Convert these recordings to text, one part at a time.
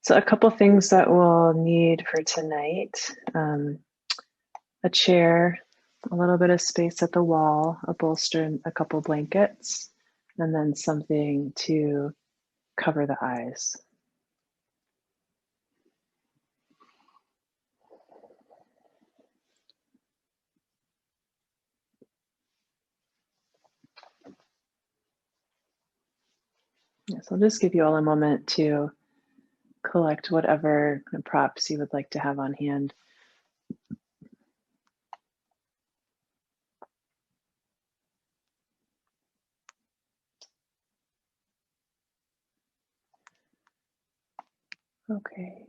So a couple things that we'll need for tonight. A chair, a little bit of space at the wall, a bolster, and a couple blankets, and then something to cover the eyes. So I'll just give you all a moment to collect whatever props you would like to have on hand. Okay.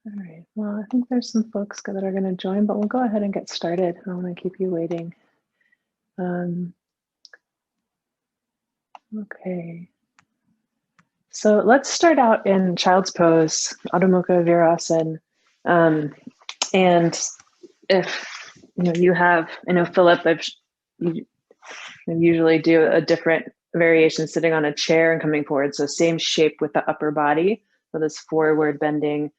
All right, well, I think there's some folks that are going to join, but we'll go ahead and get started. I don't want to keep you waiting. Okay. So let's start out in child's pose, Adho Mukha Virasana. And if you have, I know Philip, I usually do a different variation sitting on a chair and coming forward. So same shape with the upper body. So this forward bending,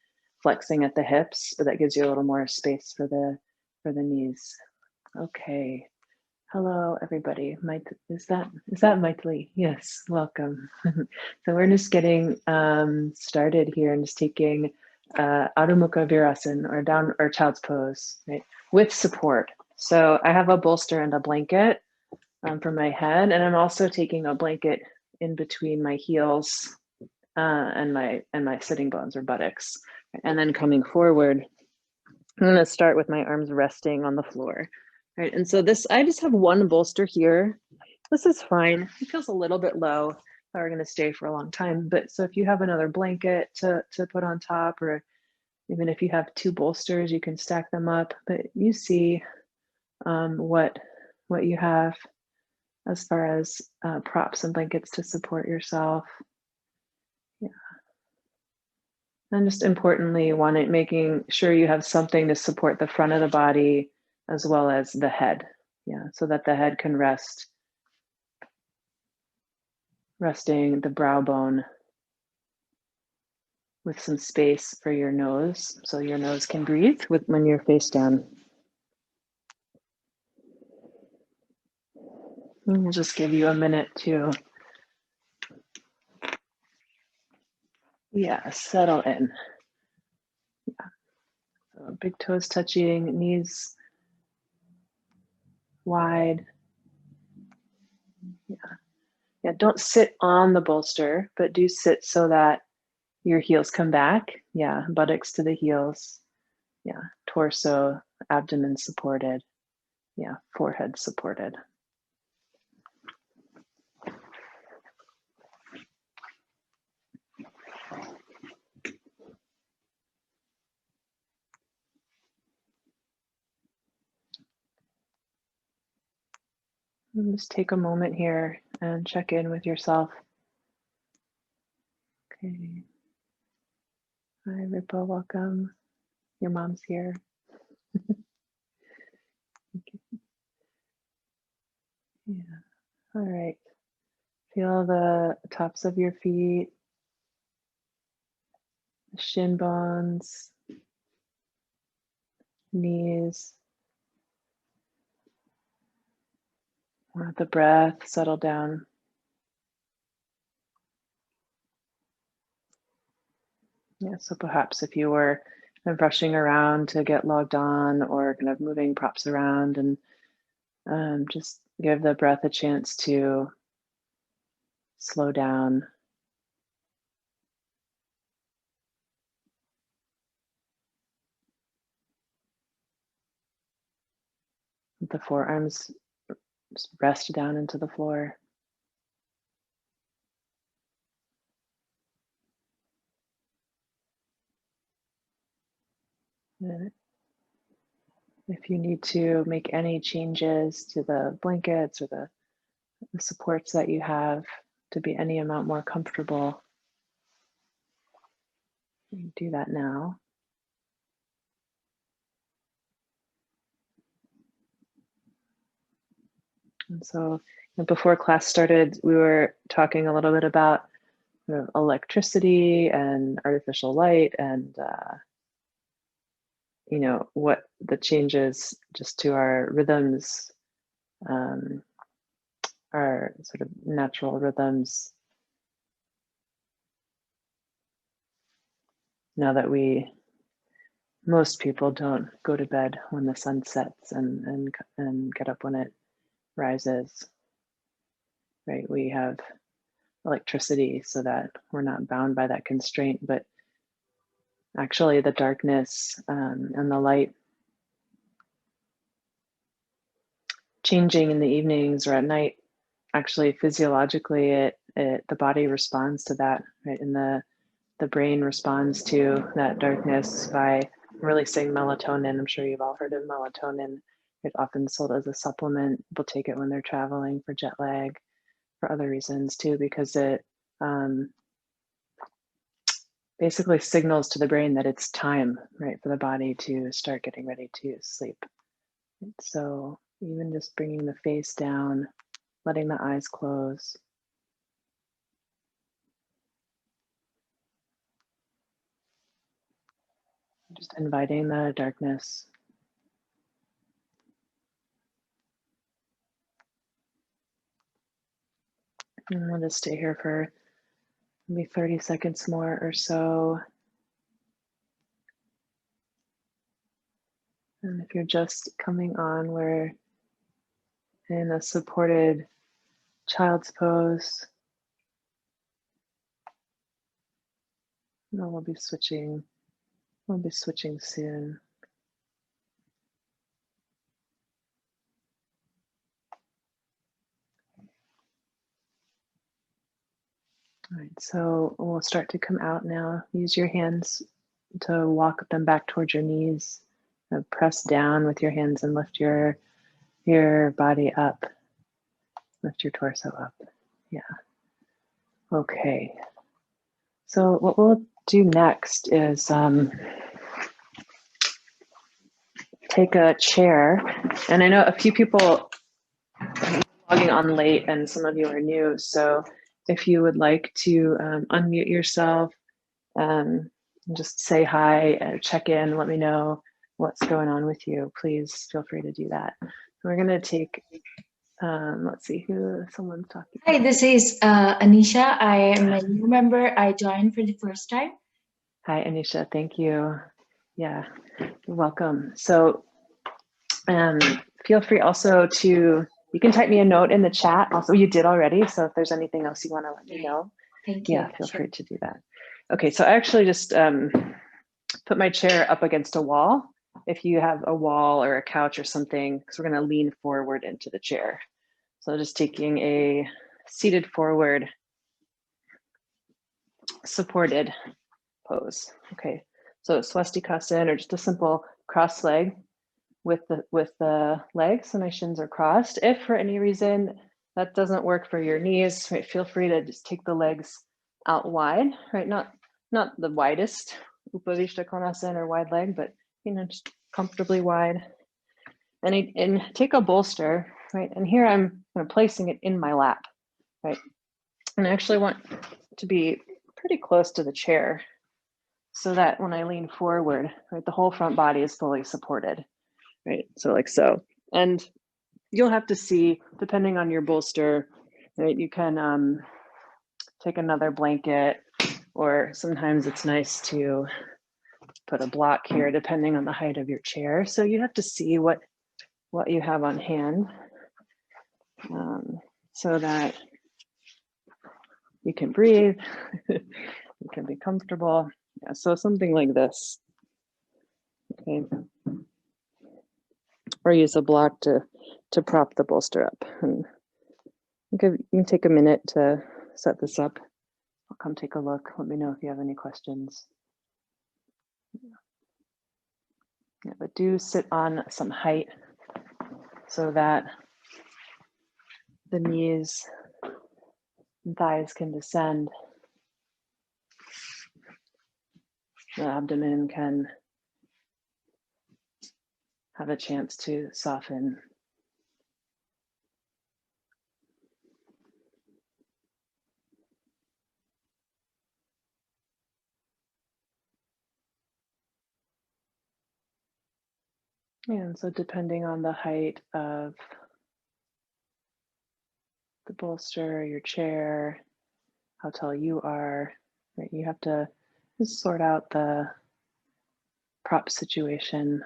flexing at the hips, but that gives you a little more space for the knees. Okay. Hello, everybody. Is that Maitli? Yes, welcome. So we're just getting started here and just taking Adho Mukha Virasana, or down or child's pose, right, with support. So I have a bolster and a blanket for my head, and I'm also taking a blanket in between my heels and my sitting bones or buttocks, and then coming forward. I'm going to start with my arms resting on the floor. Right, and so I just have one bolster here. This is fine. It feels a little bit low. We're going to stay for a long time. But so if you have another blanket to put on top, or even if you have two bolsters, you can stack them up. But you see what you have as far as props and blankets to support yourself. Yeah. And just importantly, making sure you have something to support the front of the body as well as the head. Yeah, so that the head can resting the brow bone with some space for your nose, so your nose can breathe when you're face down. And we'll just give you a minute to, settle in. Yeah. So big toes touching, knees wide. Yeah, don't sit on the bolster, but do sit so that your heels come back. Yeah, buttocks to the heels. Yeah, torso, abdomen supported. Yeah, forehead supported. And just take a moment here and check in with yourself. Okay. Hi, Ripa, welcome. Your mom's here. Yeah. All right. Feel the tops of your feet, shin bones, knees. Let the breath settle down. Yeah, so perhaps if you were kind of rushing around to get logged on, or kind of moving props around, and just give the breath a chance to slow down. Let the forearms just rest down into the floor. And if you need to make any changes to the blankets or the supports that you have to be any amount more comfortable, you can do that now. And so before class started, we were talking a little bit about electricity and artificial light and what the changes just to our rhythms, our sort of natural rhythms, now that most people don't go to bed when the sun sets and get up when it rises, right? We have electricity so that we're not bound by that constraint, but actually the darkness and the light changing in the evenings or at night, actually physiologically the body responds to that, right? And the brain responds to that darkness by releasing melatonin. I'm sure you've all heard of melatonin. It's often sold as a supplement. People take it when they're traveling for jet lag, for other reasons too, because it basically signals to the brain that it's time, right, for the body to start getting ready to sleep. And so even just bringing the face down, letting the eyes close. Just inviting the darkness. And we'll just stay here for maybe 30 seconds more or so. And if you're just coming on, we're in a supported child's pose. And we'll be switching soon. All right, so we'll start to come out now. Use your hands to walk them back towards your knees. Press down with your hands and lift your body up. Lift your torso up. Yeah. Okay. So what we'll do next is take a chair. And I know a few people are logging on late and some of you are new. So if you would like to unmute yourself, just say hi, check in, let me know what's going on with you. Please feel free to do that. We're going to take, let's see who someone's talking. Hi, this is Anisha. I am a new member. I joined for the first time. Hi, Anisha. Thank you. Yeah, you're welcome. So feel free also to, you can type me a note in the chat. Also, you did already. So if there's anything else you want to let me know, thank you. Yeah, feel free to do that. Okay, so I actually just put my chair up against a wall. If you have a wall or a couch or something, because we're going to lean forward into the chair. So just taking a seated forward, supported pose. Okay, so swastikasana, or just a simple cross leg with the legs, so my shins are crossed. If for any reason that doesn't work for your knees, right, feel free to just take the legs out wide, right? Not the widest Upavishta Konasana or wide leg, but just comfortably wide. And take a bolster, right? And here I'm kind of placing it in my lap, right? And I actually want to be pretty close to the chair so that when I lean forward, right, the whole front body is fully supported, right? So like so. And you'll have to see, depending on your bolster, right, you can take another blanket, or sometimes it's nice to put a block here, depending on the height of your chair. So you have to see what you have on hand, so that you can breathe, you can be comfortable. Yeah, so something like this, okay? Or use a block to prop the bolster up. And you can take a minute to set this up. I'll come take a look. Let me know if you have any questions. Yeah, but do sit on some height so that the knees and thighs can descend. The abdomen can have a chance to soften. And so depending on the height of the bolster, your chair, how tall you are, right? You have to just sort out the prop situation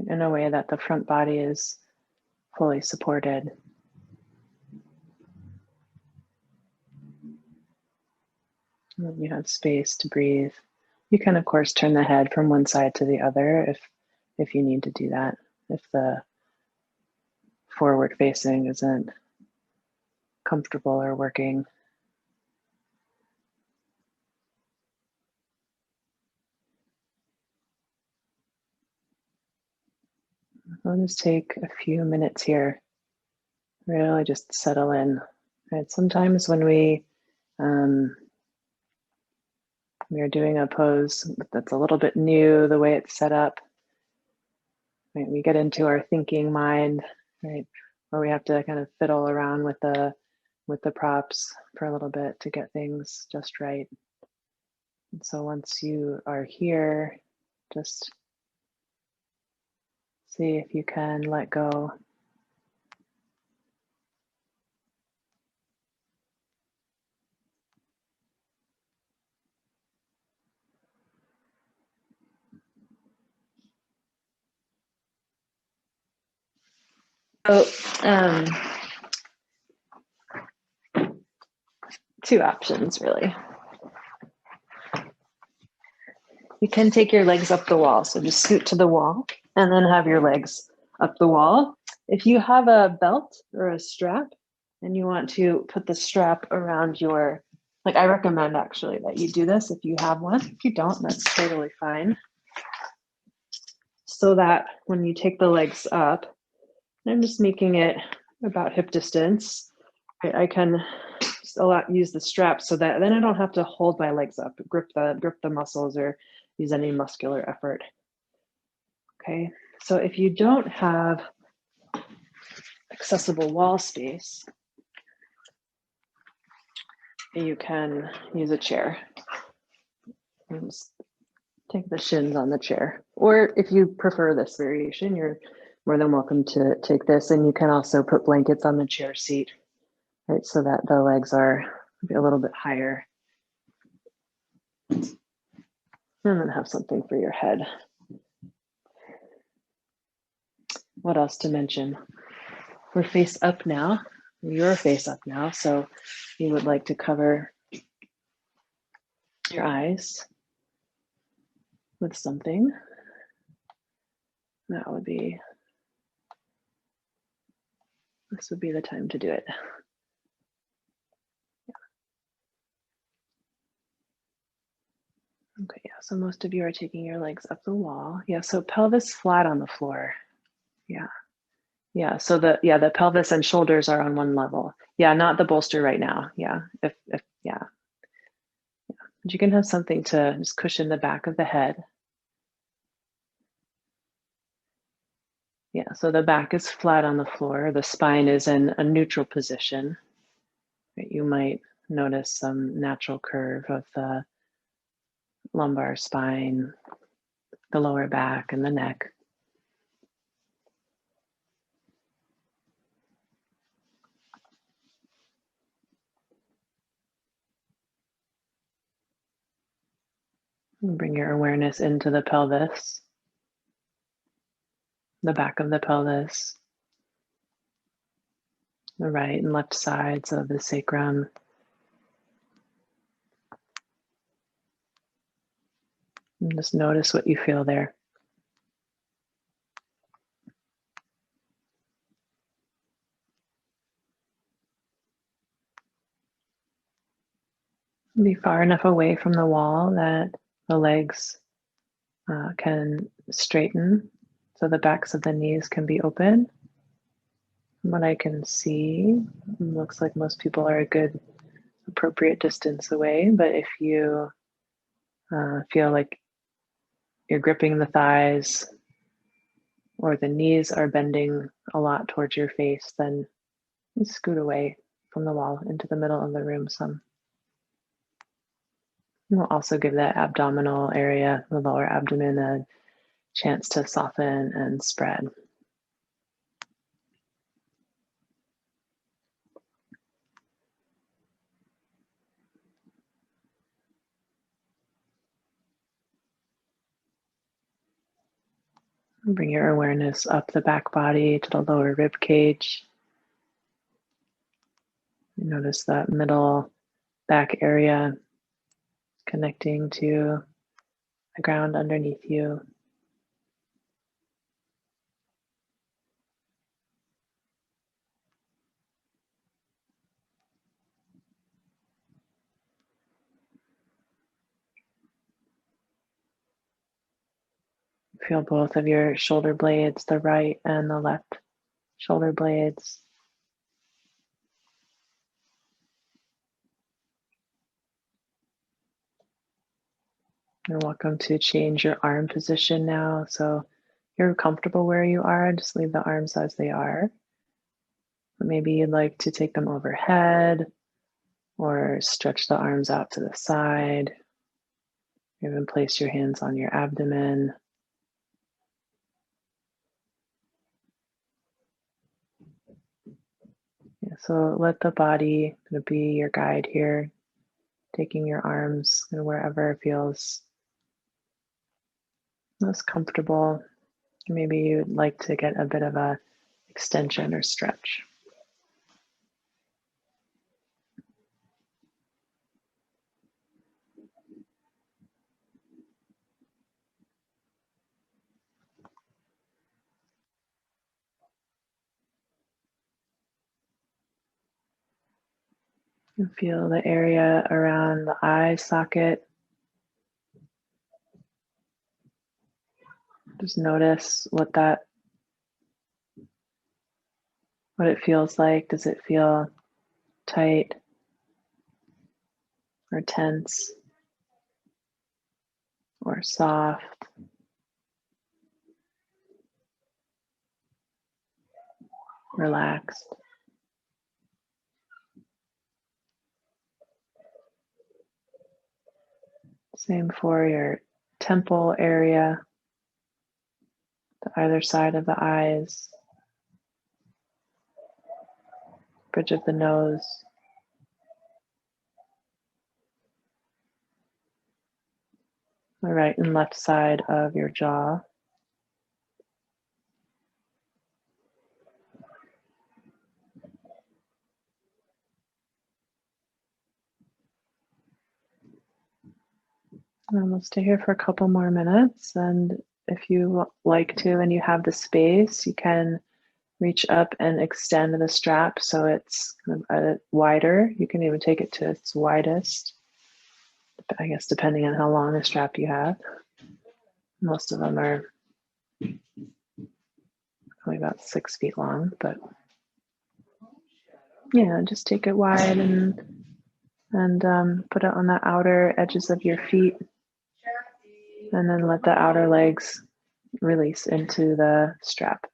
in a way that the front body is fully supported. And you have space to breathe. You can, of course, turn the head from one side to the other if you need to do that, if the forward facing isn't comfortable or working. I'll just take a few minutes here, really just settle in. Right? Sometimes when we are doing a pose that's a little bit new, the way it's set up, right? We get into our thinking mind, right? Where we have to kind of fiddle around with the props for a little bit to get things just right. And so once you are here, just see if you can let go. So, two options really. You can take your legs up the wall. So just scoot to the wall and then have your legs up the wall. If you have a belt or a strap and you want to put the strap around your, like I recommend actually that you do this if you have one. If you don't, that's totally fine. So that when you take the legs up, I'm just making it about hip distance. I can use the strap so that then I don't have to hold my legs up, grip the muscles or use any muscular effort. Okay, so if you don't have accessible wall space, you can use a chair. And just take the shins on the chair. Or if you prefer this variation, you're more than welcome to take this. And you can also put blankets on the chair seat, right? So that the legs are a little bit higher. And then have something for your head. What else to mention? We're face up now. You're face up now. So you would like to cover your eyes with something. This would be the time to do it. Okay, yeah, so most of you are taking your legs up the wall. Yeah, so pelvis flat on the floor. Yeah. Yeah, so the pelvis and shoulders are on one level. Yeah, not the bolster right now. Yeah, if yeah. But you can have something to just cushion the back of the head. Yeah, so the back is flat on the floor. The spine is in a neutral position. You might notice some natural curve of the lumbar spine, the lower back, and the neck. And bring your awareness into the pelvis, the back of the pelvis, the right and left sides of the sacrum. And just notice what you feel there. Be far enough away from the wall that the legs can straighten, so the backs of the knees can be open. What I can see, looks like most people are a good appropriate distance away, but if you feel like you're gripping the thighs or the knees are bending a lot towards your face, then you scoot away from the wall into the middle of the room some. And we'll also give that abdominal area, the lower abdomen, chance to soften and spread. Bring your awareness up the back body to the lower rib cage. Notice that middle back area connecting to the ground underneath you. Feel both of your shoulder blades, the right and the left shoulder blades. You're welcome to change your arm position now. So if you're comfortable where you are, just leave the arms as they are. But maybe you'd like to take them overhead or stretch the arms out to the side. Even place your hands on your abdomen. Yeah, so let the body kind of be your guide here, taking your arms and wherever feels most comfortable. Maybe you'd like to get a bit of a extension or stretch. And feel the area around the eye socket. Just notice what it feels like. Does it feel tight or tense or soft? Relaxed. Same for your temple area, to either side of the eyes, bridge of the nose. The right and left side of your jaw. And we'll stay here for a couple more minutes. And if you like to and you have the space, you can reach up and extend the strap so it's kind of wider. You can even take it to its widest, I guess, depending on how long a strap you have. Most of them are only about 6 feet long, but yeah, just take it wide and put it on the outer edges of your feet, and then let the outer legs release into the strap.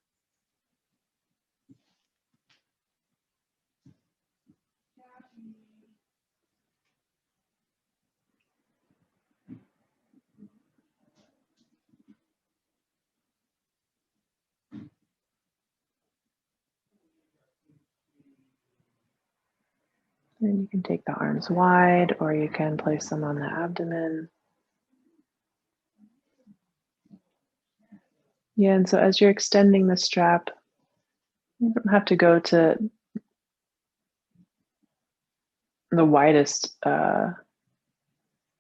And you can take the arms wide, or you can place them on the abdomen. Yeah, and so as you're extending the strap, you don't have to go to the widest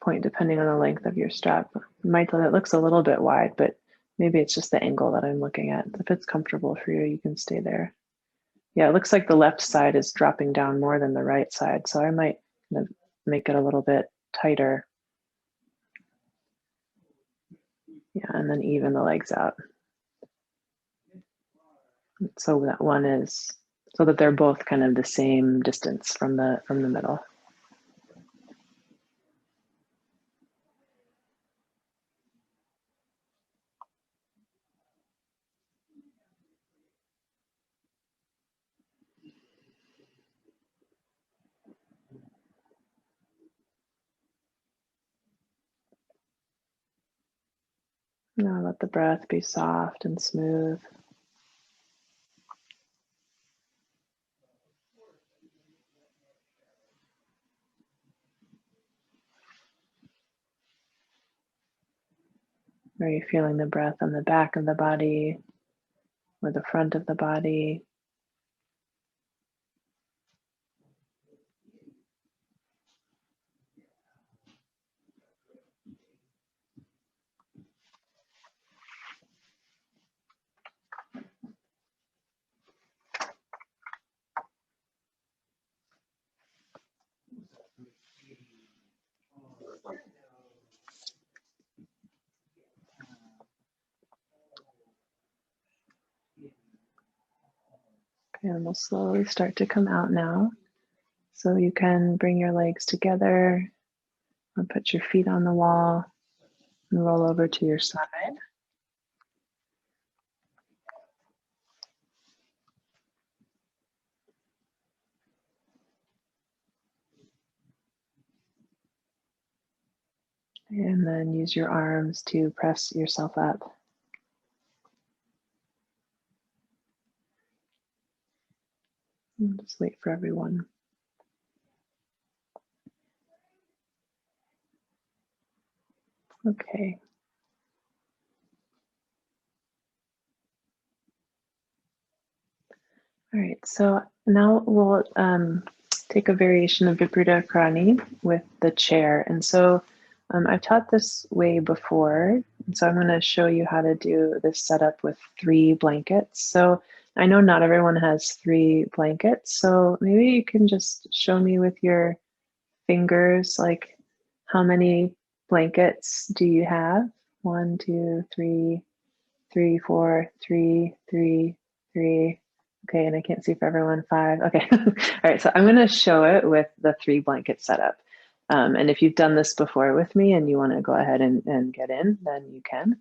point depending on the length of your strap. You might feel it looks a little bit wide, but maybe it's just the angle that I'm looking at. If it's comfortable for you, you can stay there. Yeah, it looks like the left side is dropping down more than the right side, so I might kind of make it a little bit tighter. Yeah, and then even the legs out. So that one is, so that they're both kind of the same distance from the middle. Now let the breath be soft and smooth. Are you feeling the breath on the back of the body or the front of the body? Okay, and we'll slowly start to come out now. So you can bring your legs together or put your feet on the wall and roll over to your side. And then use your arms to press yourself up. And just wait for everyone. Okay. All right, so now we'll take a variation of Viparita Karani with the chair. And so I've taught this way before. And so I'm going to show you how to do this setup with 3 blankets. So I know not everyone has 3 blankets. So maybe you can just show me with your fingers, like how many blankets do you have? 1, 2, 3, 3, 4, 3, 3, 3. Okay, and I can't see for everyone, 5. Okay, all right, so I'm gonna show it with the 3 blanket setup. And if you've done this before with me and you wanna go ahead and get in, then you can.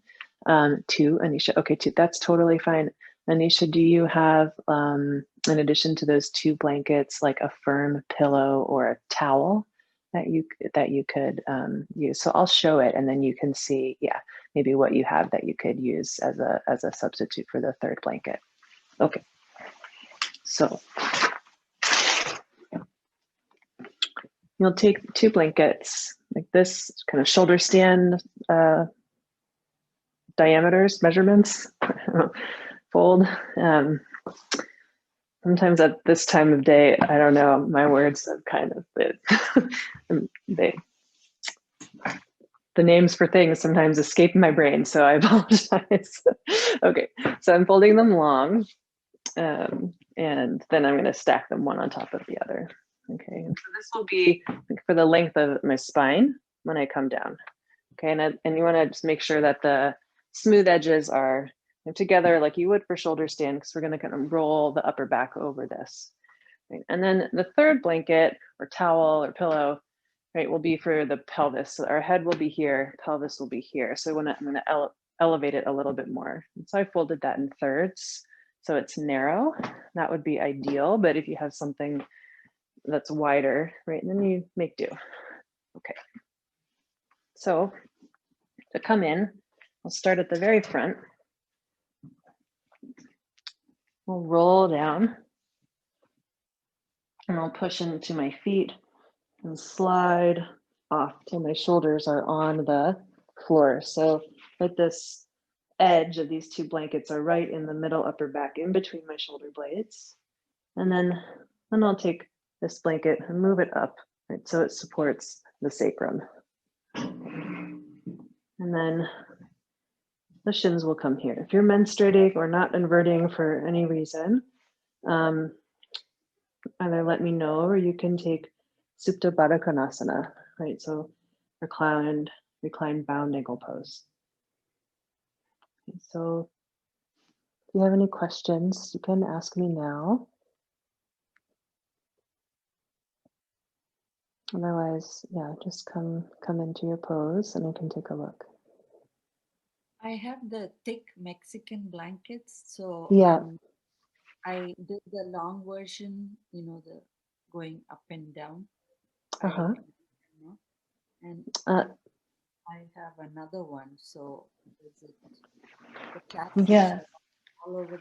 2, Anisha, okay, 2, that's totally fine. Anisha, do you have, in addition to those 2 blankets, like a firm pillow or a towel that you could use? So I'll show it and then you can see, yeah, maybe what you have that you could use as a substitute for the 3rd blanket. Okay, so you'll take 2 blankets like this, kind of shoulder stand diameters, measurements, fold. Sometimes at this time of day, I don't know, my words have kind of the names for things sometimes escape my brain, so I apologize. Okay, so I'm folding them long, and then I'm going to stack them one on top of the other. Okay, and so this will be for the length of my spine when I come down. Okay, and you want to just make sure that the smooth edges are together like you would for shoulder stand, because we're going to kind of roll the upper back over this. Right? And then the 3rd blanket or towel or pillow, right, will be for the pelvis. So our head will be here, pelvis will be here. So I'm going to elevate it a little bit more. And so I folded that in thirds, so it's narrow. That would be ideal, but if you have something that's wider, right, then you make do. Okay. So to come in, I'll start at the very front. We'll roll down and I'll push into my feet and slide off till my shoulders are on the floor. So like this edge of these 2 blankets are right in the middle upper back in between my shoulder blades. And then I'll take this blanket and move it up, right, so it supports the sacrum. And then the shins will come here. If you're menstruating or not inverting for any reason, either let me know or you can take Supta Baddha Konasana, right? So reclined bound ankle pose. Okay, so if you have any questions, you can ask me now. Otherwise, yeah, just come into your pose and I can take a look. I have the thick Mexican blankets, so yeah, I did the long version, the going up and down. uh-huh. And I have another one. So is it the cats Yeah. are all over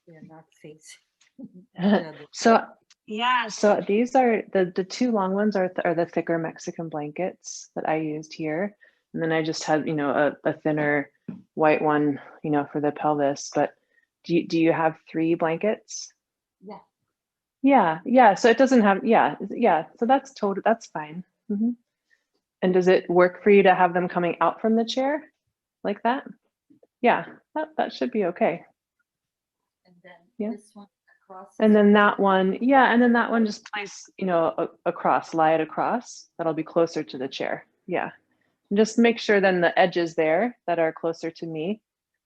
they're not facing each other. So yeah, so these are the two long ones are the thicker Mexican blankets that I used here, and then I just had a thinner white one for the pelvis. But do you have three blankets? Yeah. Yeah. So it doesn't have So that's fine. And does it work for you to have them coming out from the chair like that? Yeah, that should be okay. And then Yeah. this one across. And then that one, and then that one just place, across, lie it across. That'll be closer to the chair. Yeah. And just make sure then the edges there that are closer to me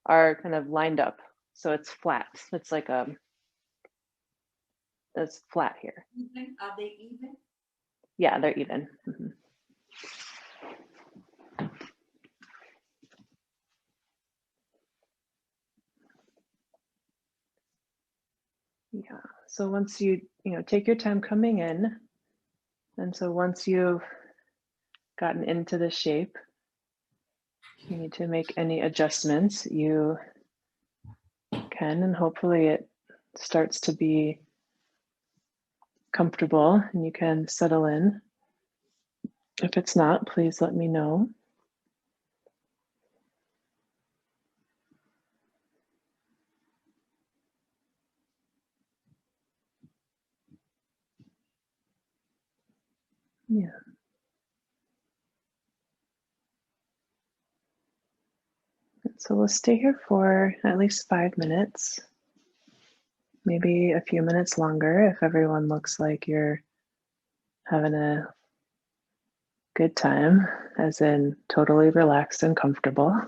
are kind of lined up. So it's flat. It's like it's flat here. Even? Are they even? Yeah, they're even. Yeah. So once you take your time coming in, and so once you've gotten into the shape, you need to make any adjustments, you can, and hopefully it starts to be comfortable and you can settle in. If it's not, please let me know. Yeah. So we'll stay here for at least 5 minutes, maybe a few minutes longer if everyone looks like you're having a good time, as in totally relaxed and comfortable.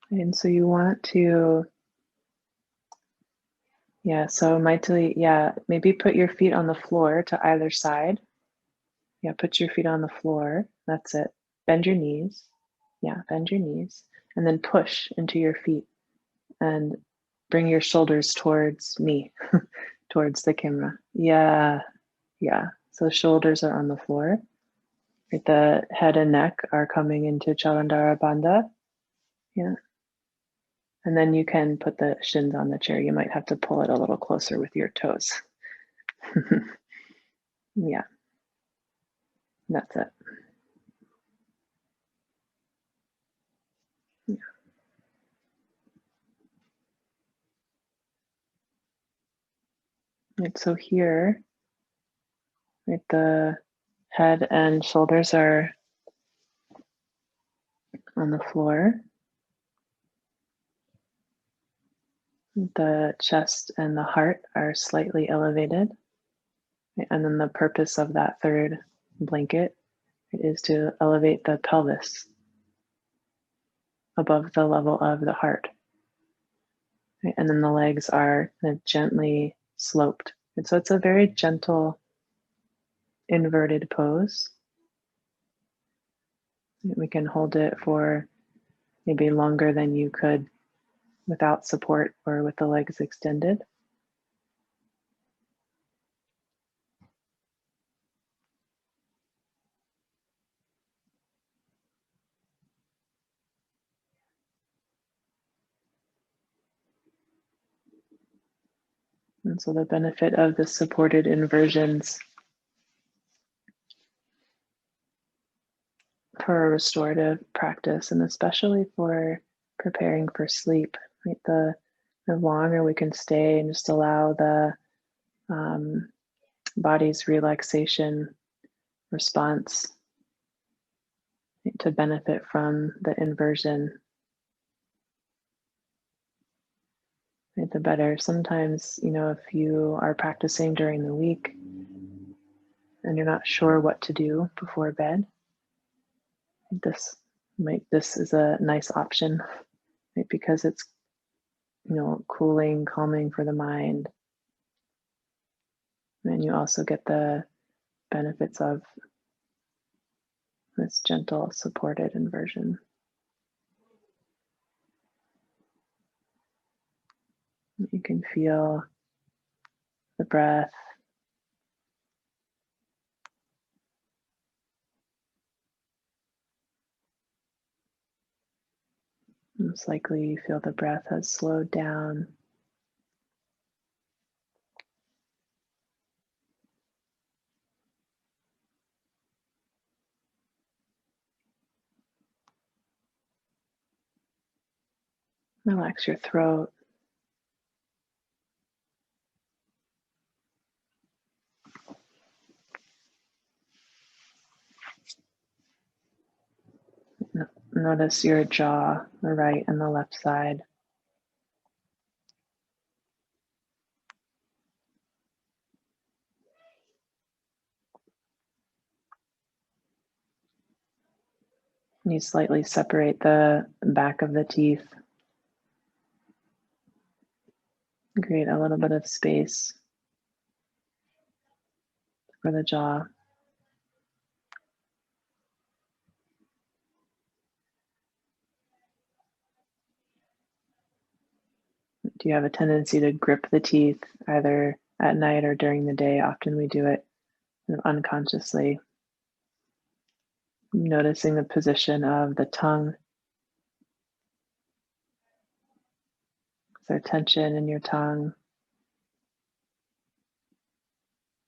And so you want to, so mightily, maybe put your feet on the floor to either side. Yeah, put your feet on the floor. That's it. Bend your knees. Yeah, bend your knees. And then push into your feet and bring your shoulders towards me, towards the camera. Yeah. So shoulders are on the floor. Right, the head and neck are coming into Chalandara Bandha. Yeah. And then you can put the shins on the chair. You might have to pull it a little closer with your toes. Yeah. That's it. Yeah. And so here, right, the head and shoulders are on the floor. The chest and the heart are slightly elevated. And then the purpose of that third blanket is to elevate the pelvis above the level of the heart. And then the legs are gently sloped. And so it's a very gentle inverted pose. We can hold it for maybe longer than you could without support or with the legs extended. And so the benefit of the supported inversions for a restorative practice, and especially for preparing for sleep, right? The longer we can stay and just allow the body's relaxation response to benefit from the inversion, right, the better. Sometimes, if you are practicing during the week and you're not sure what to do before bed, this is a nice option, right? Because it's cooling, calming for the mind, and you also get the benefits of this gentle, supported inversion. You can feel the breath. Most likely you feel the breath has slowed down. Relax your throat. Notice your jaw, the right and the left side. You slightly separate the back of the teeth. Create a little bit of space for the jaw. Do you have a tendency to grip the teeth either at night or during the day? Often we do it unconsciously. Noticing the position of the tongue. Is there tension in your tongue?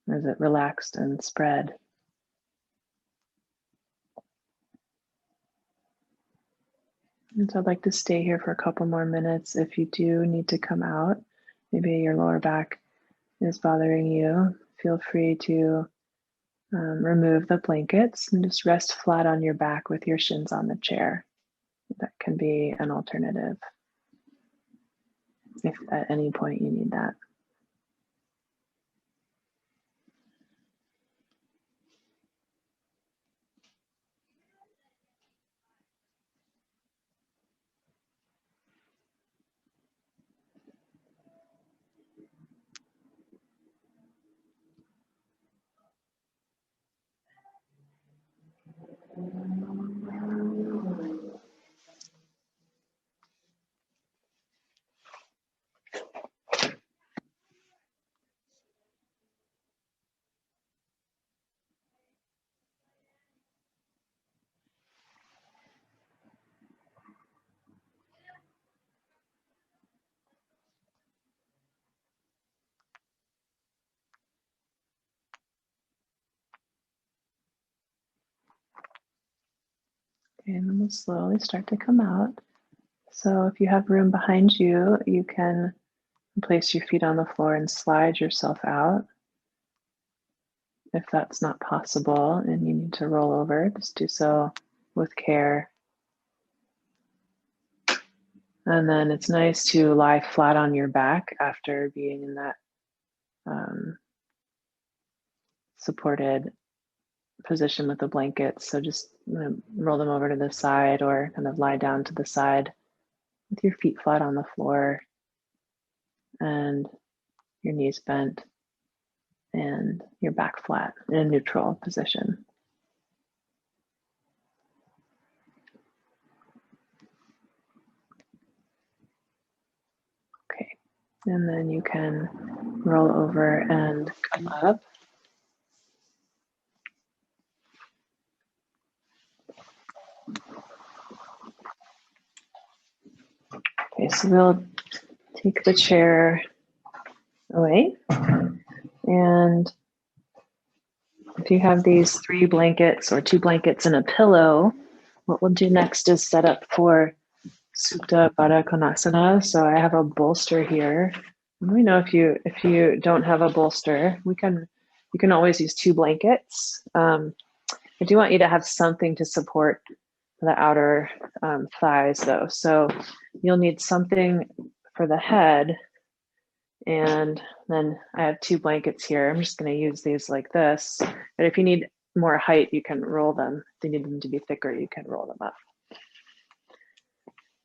Or is it relaxed and spread? And so I'd like to stay here for a couple more minutes. If you do need to come out, maybe your lower back is bothering you, feel free to remove the blankets and just rest flat on your back with your shins on the chair. That can be an alternative if at any point you need that. Okay, and then we'll slowly start to come out. So if you have room behind you, you can place your feet on the floor and slide yourself out. If that's not possible and you need to roll over, just do so with care. And then it's nice to lie flat on your back after being in that supported position with the blankets. So just roll them over to the side or kind of lie down to the side with your feet flat on the floor and your knees bent and your back flat in a neutral position. Okay, and then you can roll over and come up. Okay, so we'll take the chair away. And if you have these 3 blankets or 2 blankets and a pillow, what we'll do next is set up for Supta Baddha Konasana. So I have a bolster here. Let me know if you don't have a bolster. You can always use 2 blankets. I do want you to have something to support the outer thighs though. So you'll need something for the head. And then I have 2 blankets here. I'm just going to use these like this. But if you need more height, you can roll them. If you need them to be thicker, you can roll them up.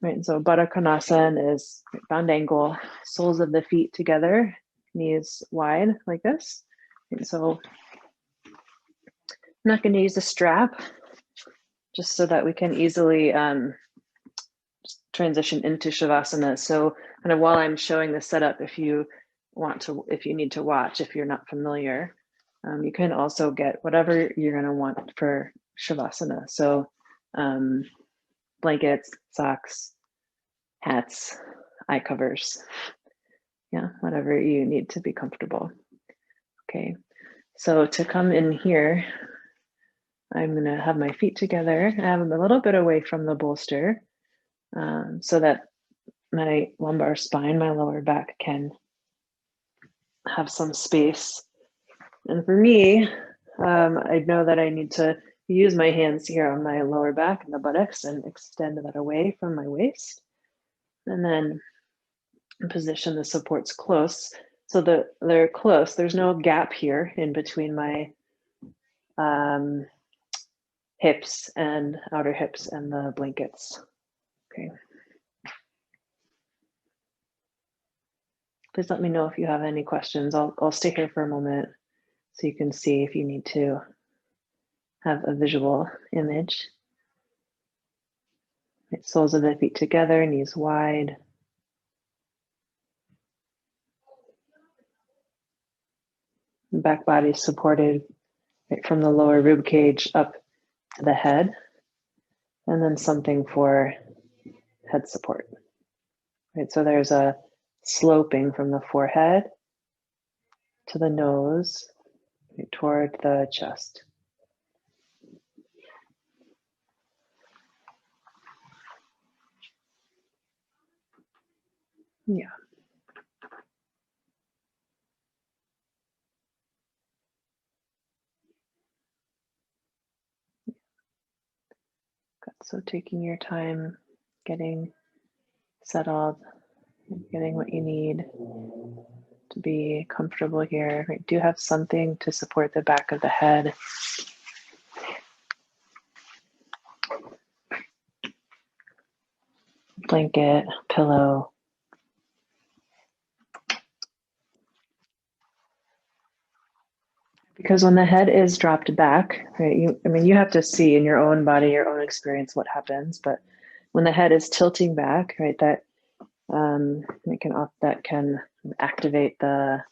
Right, and so Baddha Konasana is bound angle, soles of the feet together, knees wide like this. And so I'm not going to use a strap. just so that we can easily transition into Shavasana. So kind of while I'm showing the setup, if you need to watch, if you're not familiar, you can also get whatever you're going to want for Shavasana. So blankets, socks, hats, eye covers, yeah, whatever you need to be comfortable. Okay, so to come in here, I'm going to have my feet together. I have them a little bit away from the bolster so that my lumbar spine, my lower back can have some space. And for me, I know that I need to use my hands here on my lower back and the buttocks and extend that away from my waist. And then position the supports close so that they're close. There's no gap here in between my hips and outer hips and the blankets. Okay. Please let me know if you have any questions. I'll stay here for a moment so you can see if you need to have a visual image. Right, soles of the feet together, knees wide. Back body supported right from the lower rib cage up to the head. And then something for head support. Right, so there's a sloping from the forehead to the nose, right, toward the chest. Yeah. Good. So taking your time, getting settled, getting what you need to be comfortable here. Right, do have something to support the back of the head. Blanket, pillow. Because when the head is dropped back, right, you have to see in your own body, your own experience what happens, but when the head is tilting back, right, that can activate the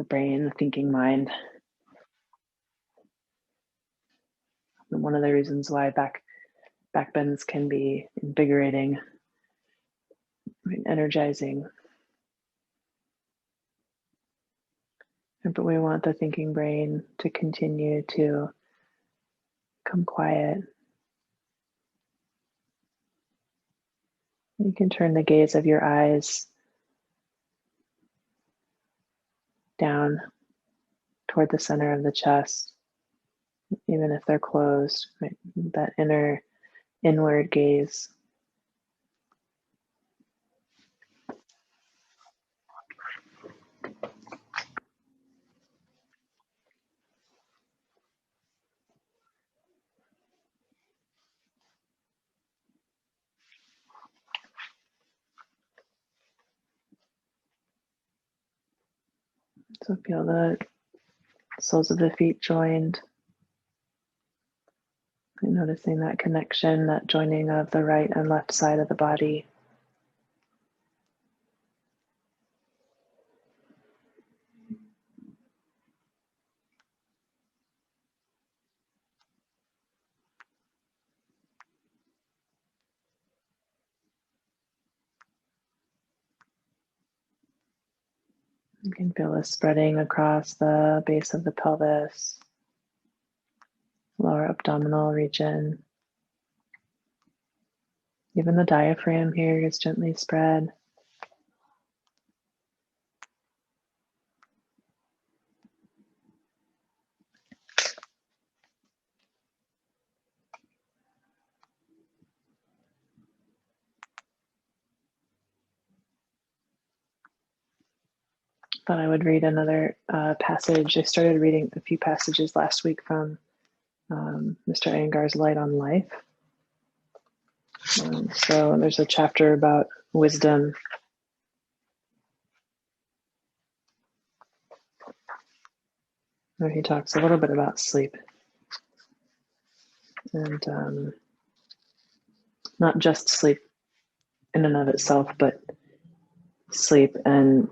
brain, the thinking mind. And one of the reasons why back bends can be invigorating, right, energizing. But we want the thinking brain to continue to come quiet. You can turn the gaze of your eyes down toward the center of the chest, even if they're closed, right? That inward gaze. So feel the soles of the feet joined. And noticing that connection, that joining of the right and left side of the body. You can feel it spreading across the base of the pelvis, lower abdominal region. Even the diaphragm here is gently spread. Thought I would read another passage. I started reading a few passages last week from Mr. Iyengar's Light on Life. So there's a chapter about wisdom. Where he talks a little bit about sleep. and not just sleep in and of itself, but sleep and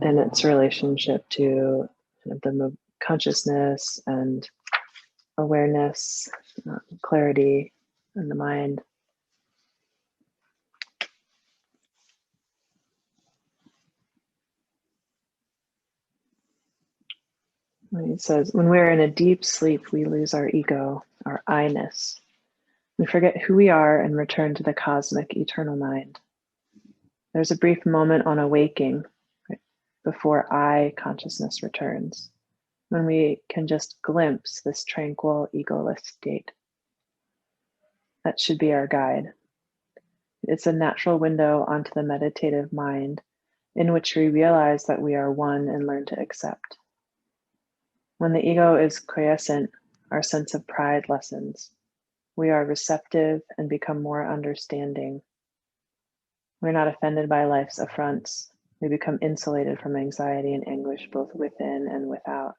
its relationship to the consciousness and awareness, clarity in the mind. It says, when we're in a deep sleep, we lose our ego, our I-ness. We forget who we are and return to the cosmic eternal mind. There's a brief moment on awaking, right, before I consciousness returns, when we can just glimpse this tranquil, egoless state. That should be our guide. It's a natural window onto the meditative mind in which we realize that we are one and learn to accept. When the ego is quiescent, our sense of pride lessens. We are receptive and become more understanding. We're not offended by life's affronts. We become insulated from anxiety and anguish both within and without.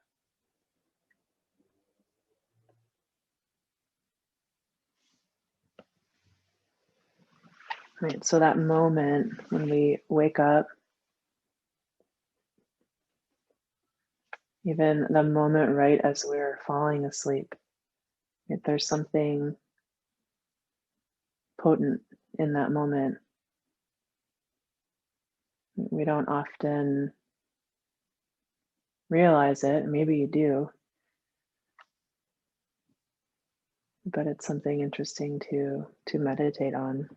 Right, so that moment when we wake up, even the moment right as we're falling asleep, if there's something potent in that moment. We don't often realize it. Maybe you do, but it's something interesting to meditate on.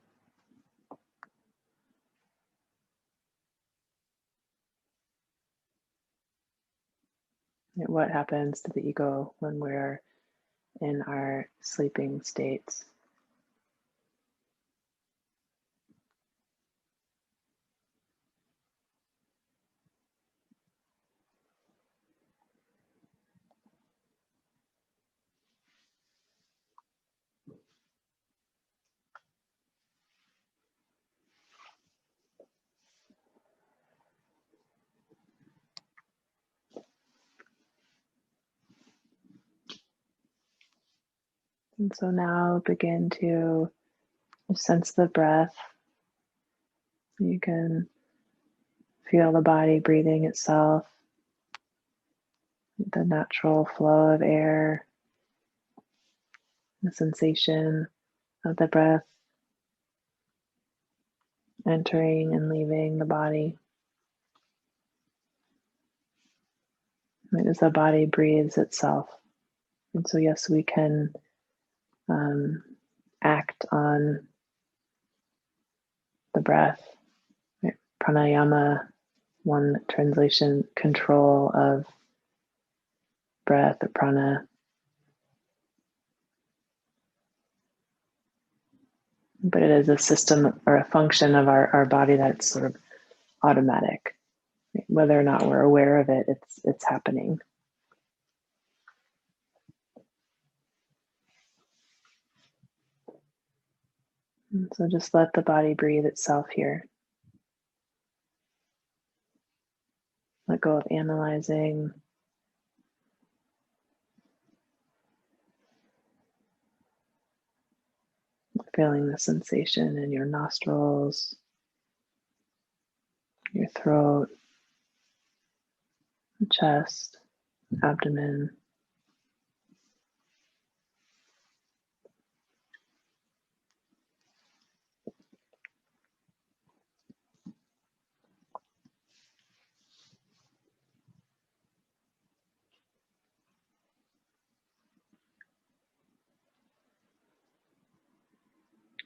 What happens to the ego when we're in our sleeping states? And so now begin to sense the breath. You can feel the body breathing itself, the natural flow of air, the sensation of the breath entering and leaving the body. Right, as the body breathes itself. And so yes, we can act on the breath. Right? Pranayama, one translation, control of breath or prana. But it is a system or a function of our body that's sort of automatic. Right? Whether or not we're aware of it, it's happening. And so just let the body breathe itself here. Let go of analyzing. Feeling the sensation in your nostrils, your throat, chest, abdomen.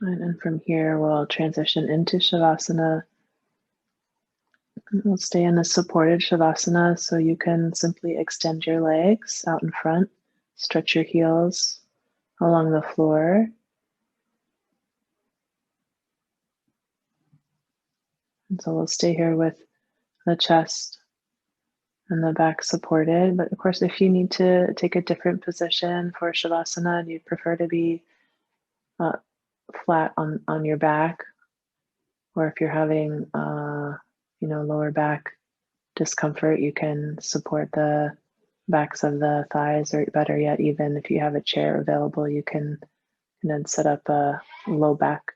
And from here, we'll transition into Shavasana. We'll stay in a supported Shavasana, so you can simply extend your legs out in front, stretch your heels along the floor. And so we'll stay here with the chest and the back supported. But of course, if you need to take a different position for Shavasana and you'd prefer to be flat on your back, or if you're having lower back discomfort, you can support the backs of the thighs, or better yet, even if you have a chair available, you can And then set up a low back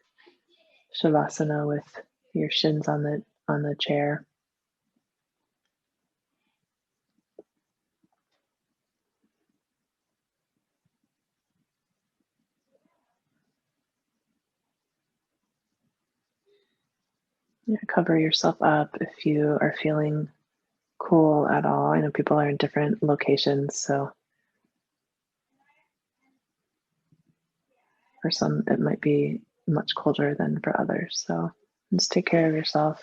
Shavasana with your shins on the chair. Yeah, cover yourself up if you are feeling cool at all. I know people are in different locations, so for some it might be much colder than for others. So just take care of yourself.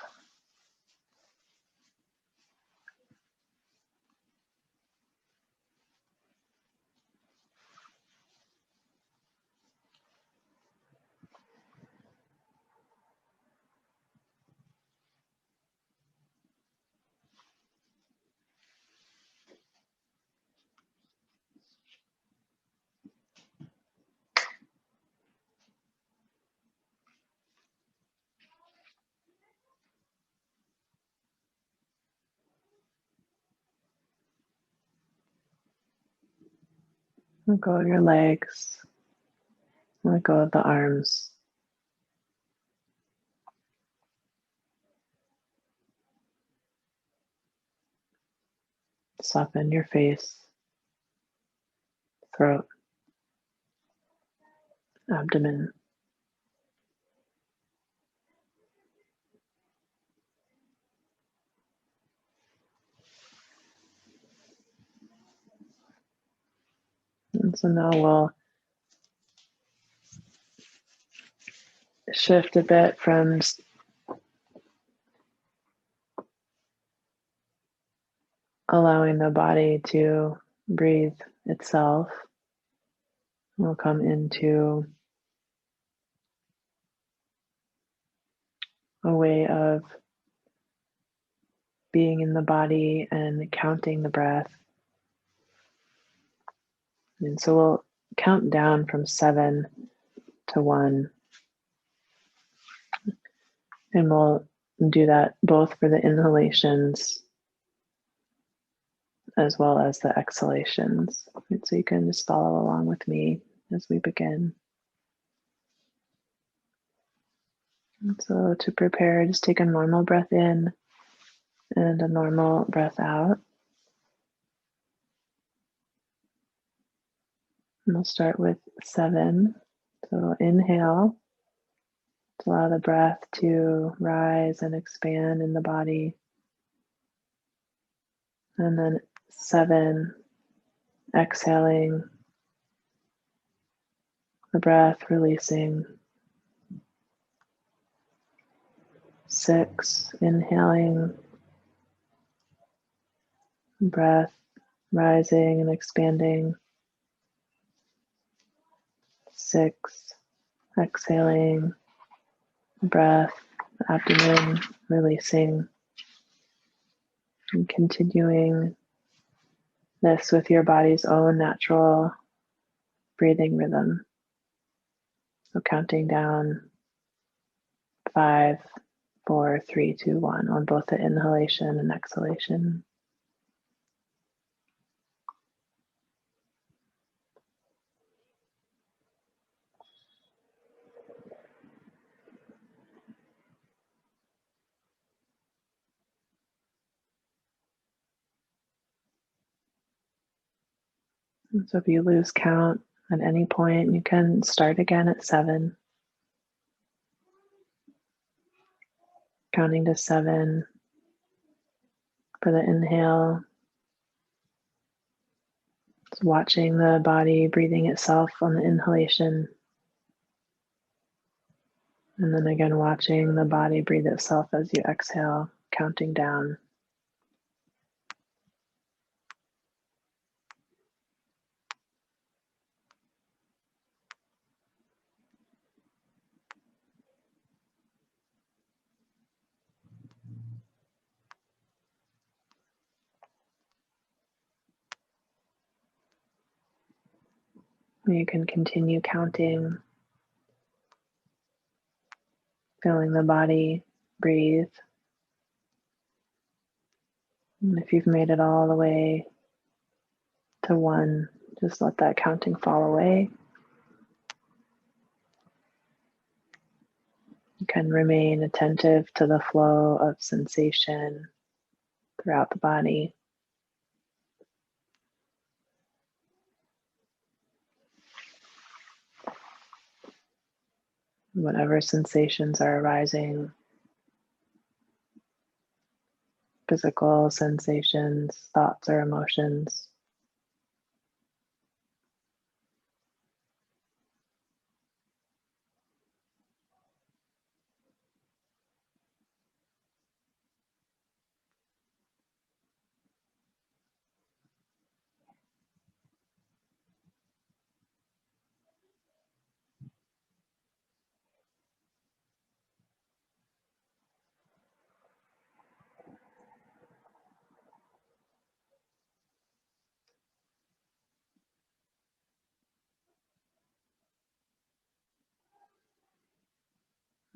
Let go of your legs. Let go of the arms. Soften your face, throat, abdomen. And so now we'll shift a bit from allowing the body to breathe itself. We'll come into a way of being in the body and counting the breath. And so we'll count down from 7 to 1. And we'll do that both for the inhalations as well as the exhalations. So you can just follow along with me as we begin. And so to prepare, just take a normal breath in and a normal breath out. And we'll start with 7. So inhale to allow the breath to rise and expand in the body. And then 7, exhaling the breath, releasing. 6, inhaling, breath rising and expanding. 6, exhaling, breath, abdomen releasing. And continuing this with your body's own natural breathing rhythm. So counting down 5, 4, 3, 2, 1 on both the inhalation and exhalation. And so if you lose count at any point, you can start again at 7. Counting to 7 for the inhale. Just watching the body breathing itself on the inhalation. And then again, watching the body breathe itself as you exhale, counting down. You can continue counting, feeling the body breathe. And if you've made it all the way to 1, just let that counting fall away. You can remain attentive to the flow of sensation throughout the body. Whatever sensations are arising, physical sensations, thoughts, or emotions.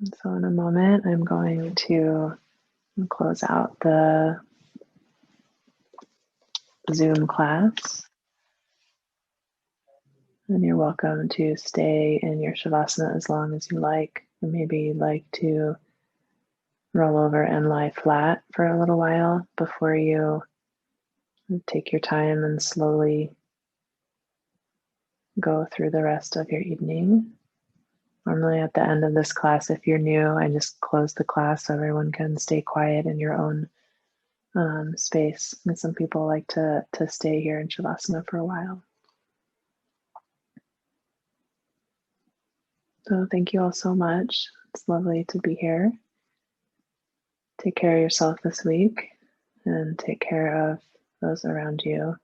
And so in a moment, I'm going to close out the Zoom class. And you're welcome to stay in your Shavasana as long as you like. Or maybe you'd like to roll over and lie flat for a little while before you take your time and slowly go through the rest of your evening. Normally at the end of this class, if you're new, I just close the class so everyone can stay quiet in your own space. And some people like to stay here in Shavasana for a while. So thank you all so much. It's lovely to be here. Take care of yourself this week and take care of those around you.